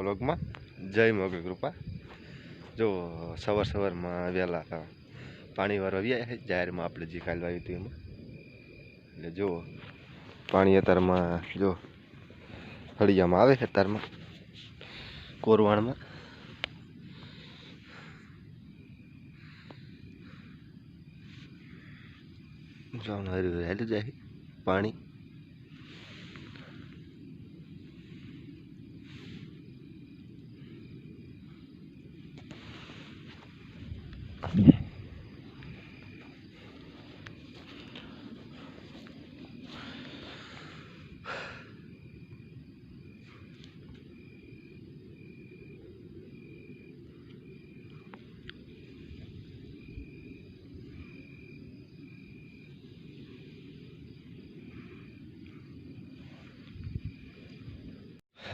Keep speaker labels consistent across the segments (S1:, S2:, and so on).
S1: વ્લોગમાં જય મોગલ કૃપા। જો સવારમાં વહેલા પાણી વાળવા આવ્યા છે જાહેરમાં, આપણે જે કાલ વાવ્યું હતું એમાં। એટલે જો પાણી અત્યારમાં જો ફળિયામાં આવે છે, અત્યારમાં કોરવાણમાં। હેલું જાય પાણી।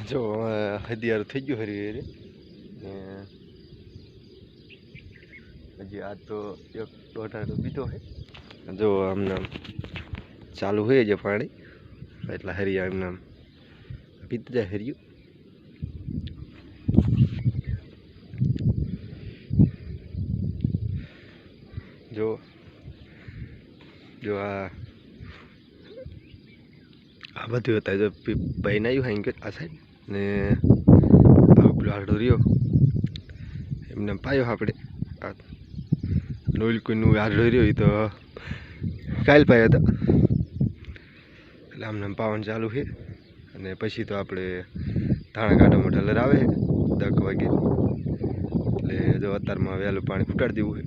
S1: જો હદિયાર થઈ ગયું હરી હજી આ તો એક દોઢાડો બીજો છે। જો આમને ચાલુ હોય છે પાણી, એટલે હરિયા એમને પીતું જાય હરિયું। જો જો આ બધું હતા જો ભાઈ ના આવ્યું કે આ સાઈડ ને પેલો આડો રહ્યો એમને પાયો આપણે આ નોલકુનું આડો રહ્યો એ તો કાલ પાયો હતો, એટલે આમને પાવન ચાલુ છે। અને પછી તો આપણે ધાણા કાઢવા માટે લર આવે 10 વાગે, એટલે જો અત્યારમાં વહેલું પાણી ફૂટાડી દેવું છે।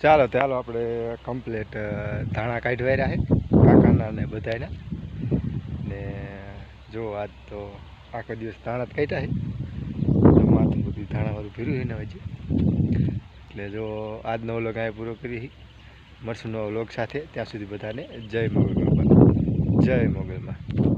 S1: ચાલો ચાલો આપણે કમ્પ્લીટ ધાણા કાઢવા રહ્યા છે કાકાના ને બધાના। ને જો આજ તો આખો દિવસ ધાણા જ કાઢ્યા છે, માથું બધું ધાણાવાળું ભર્યું છે ને હજી। એટલે જો આજનો વ્લોગ અહીંયા પૂરો કરી, મળશું નવો વ્લોગ સાથે। ત્યાં સુધી બધાને જય મોગલ, જય મોગલમાં।